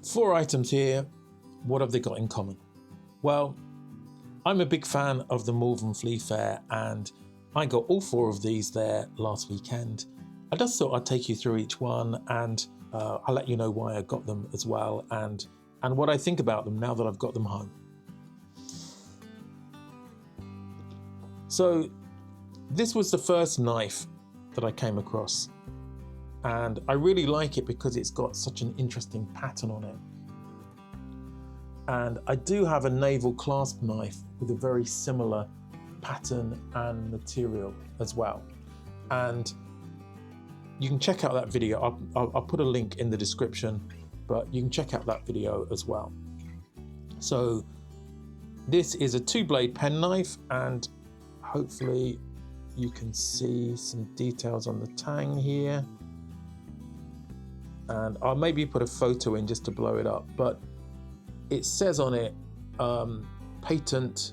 4 items here. What have they got in common? Well, I'm a big fan of the Malvern Flea Fair, and I got all 4 of these there last weekend. I just thought I'd take you through each one, and I'll let you know why I got them as well, and what I think about them now that I've got them home. So this was the first knife that I came across, and I really like it because it's got such an interesting pattern on it. And I do have a naval clasp knife with a very similar pattern and material as well. And you can check out that video. I'll put a link in the description, but you can check out that video as well. So this is a 2-blade penknife, and hopefully you can see some details on the tang here. And I'll maybe put a photo in just to blow it up, but it says on it patent,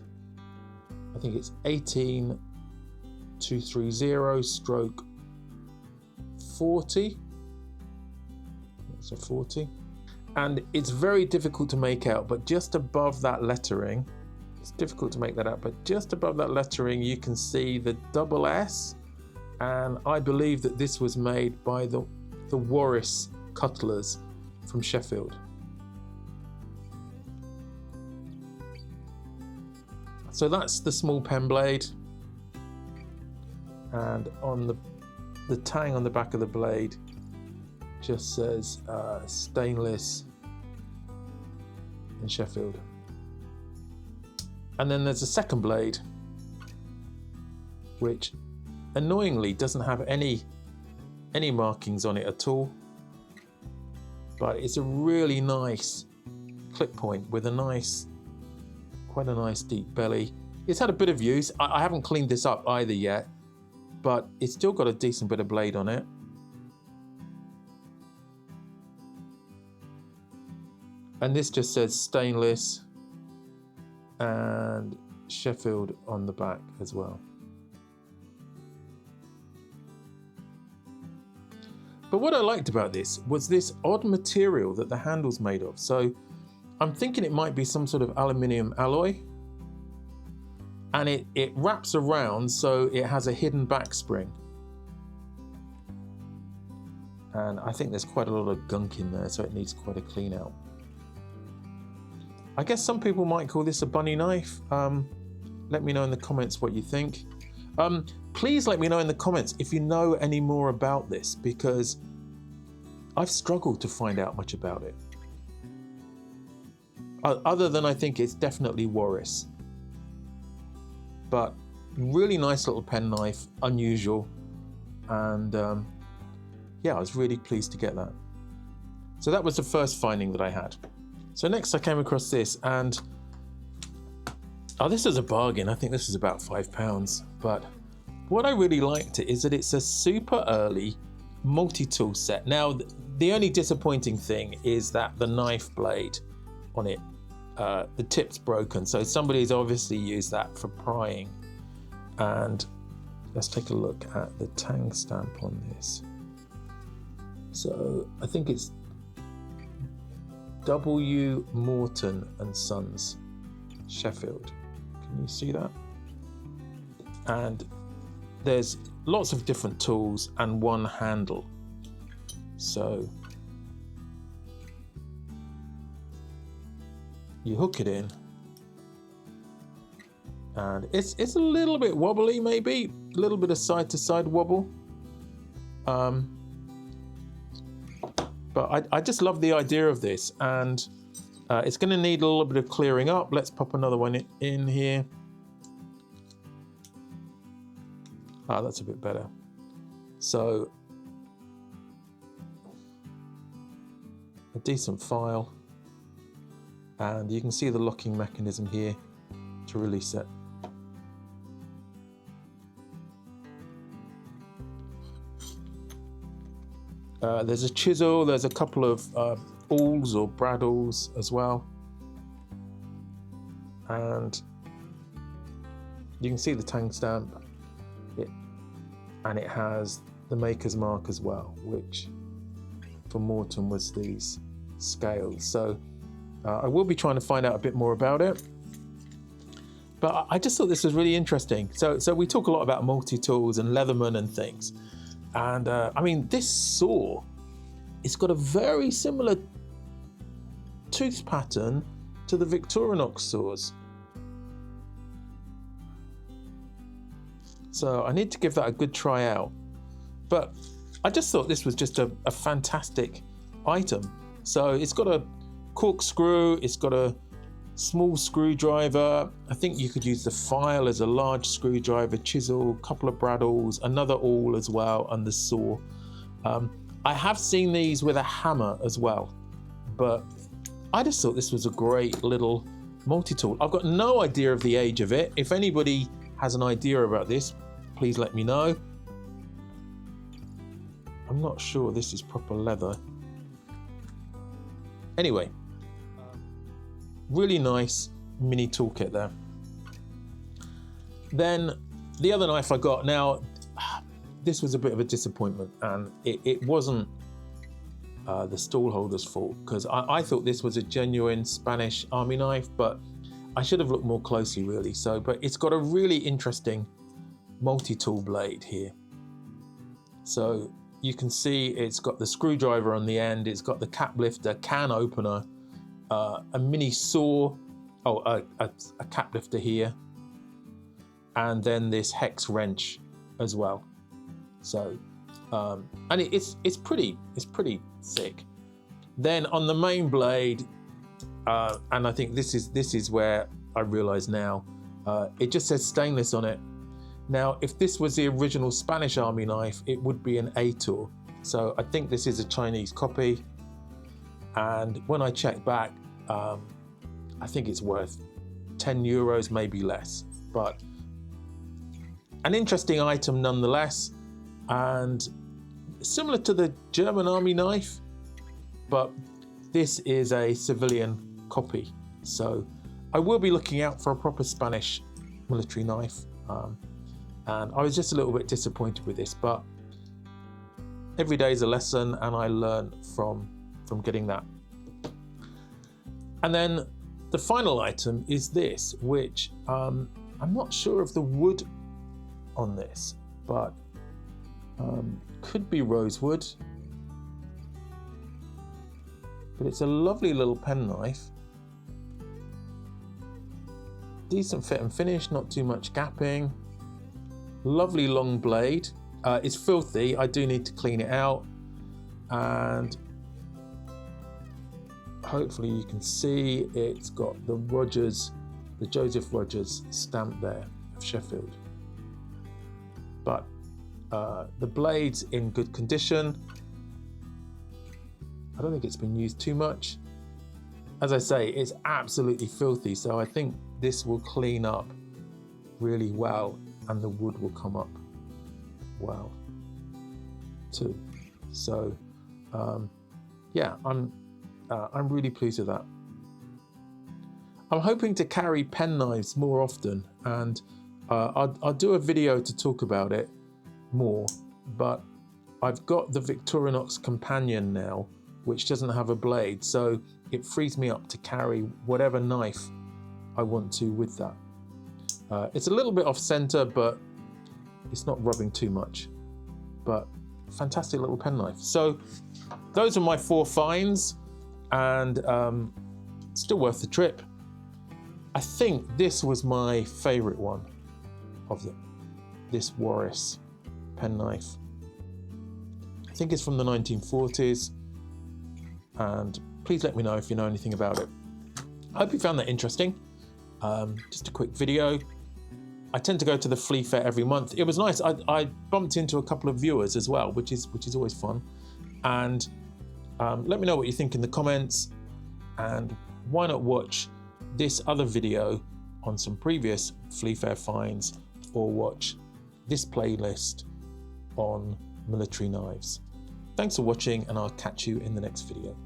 I think it's 18230/40. It's a 40. And it's very difficult to make out, but just above that lettering, it's difficult to make that out, but just above that lettering you can see the double S, and I believe that this was made by the WARRISS cutlers from Sheffield. So that's the small pen blade, and on the tang on the back of the blade just says stainless in Sheffield. And then there's a second blade which annoyingly doesn't have any markings on it at all, but it's a really nice clip point with a quite a nice deep belly. It's had a bit of use. I haven't cleaned this up either yet, but it's still got a decent bit of blade on it. And this just says stainless and Sheffield on the back as well. But what I liked about this was this odd material that the handle's made of. So I'm thinking it might be some sort of aluminium alloy, and it wraps around so it has a hidden back spring. And I think there's quite a lot of gunk in there, so it needs quite a clean out. I guess some people might call this a bunny knife. Let me know in the comments what you think. Please let me know in the comments if you know any more about this, because I've struggled to find out much about it. Other than I think it's definitely WARRISS. But really nice little pen knife, unusual, and yeah, I was really pleased to get that. So that was the first finding that I had. So next I came across this, and this is a bargain. I think this is about £5, but what I really liked it is that it's a super early multi-tool set. Now the only disappointing thing is that the knife blade on it, the tip's broken, so somebody's obviously used that for prying. And let's take a look at the tang stamp on this. So I think it's W.Morton Sons, Sheffield. Can you see that? And there's lots of different tools and one handle. So you hook it in, and it's a little bit wobbly, maybe a little bit of side to side wobble, but I just love the idea of this, and it's going to need a little bit of clearing up. Let's pop another one in here. That's a bit better. So a decent file, and you can see the locking mechanism here to release it. There's a chisel, there's a couple of awls or bradawls as well, and you can see the tang stamp, and it has the maker's mark as well, which for Morton was these scales. So I will be trying to find out a bit more about it. But I just thought this was really interesting. So we talk a lot about multi-tools and Leatherman and things. And I mean, this saw, it's got a very similar tooth pattern to the Victorinox saws. So I need to give that a good try out. But I just thought this was just a fantastic item. So it's got a corkscrew, it's got a small screwdriver. I think you could use the file as a large screwdriver, chisel, couple of braddles, another awl as well, and the saw. I have seen these with a hammer as well, but I just thought this was a great little multi-tool. I've got no idea of the age of it. If anybody has an idea about this, please let me know. I'm not sure this is proper leather. Anyway, really nice mini toolkit there. Then the other knife I got, now this was a bit of a disappointment, and it wasn't the stall holder's fault, because I thought this was a genuine Spanish army knife, but I should have looked more closely really. But it's got a really interesting multi-tool blade here. So you can see it's got the screwdriver on the end, it's got the cap lifter, can opener, a mini saw, a cap lifter here, and then this hex wrench as well. So, and it's pretty thick. Then on the main blade, and I think this is where I realise now, it just says stainless on it. Now, if this was the original Spanish army knife, it would be an A-tool. So I think this is a Chinese copy. And when I check back, I think it's worth 10 euros, maybe less. But an interesting item nonetheless, and similar to the German army knife, but this is a civilian copy. So I will be looking out for a proper Spanish military knife. And I was just a little bit disappointed with this, but every day is a lesson, and I learn from getting that. And then the final item is this, which I'm not sure of the wood on this, but could be rosewood. But it's a lovely little penknife. Decent fit and finish, not too much gapping. Lovely long blade. It's filthy, I do need to clean it out, and hopefully you can see it's got the Rodgers, the Joseph Rodgers stamp there of Sheffield. But the blade's in good condition. I don't think it's been used too much. As I say, it's absolutely filthy, so I think this will clean up really well, and the wood will come up well too. So yeah, I'm really pleased with that. I'm hoping to carry pen knives more often, and I'll do a video to talk about it more, but I've got the Victorinox Companion now, which doesn't have a blade, so it frees me up to carry whatever knife I want to with that. It's a little bit off center, but it's not rubbing too much. But fantastic little penknife. So those are my 4 finds, and still worth the trip. I think this was my favorite one of this WARRISS penknife. I think it's from the 1940s, and please let me know if you know anything about it. I hope you found that interesting. Just a quick video. I tend to go to the flea fair every month. It was nice. I bumped into a couple of viewers as well, which is always fun. And let me know what you think in the comments, and why not watch this other video on some previous flea fair finds, or watch this playlist on military knives. Thanks for watching, and I'll catch you in the next video.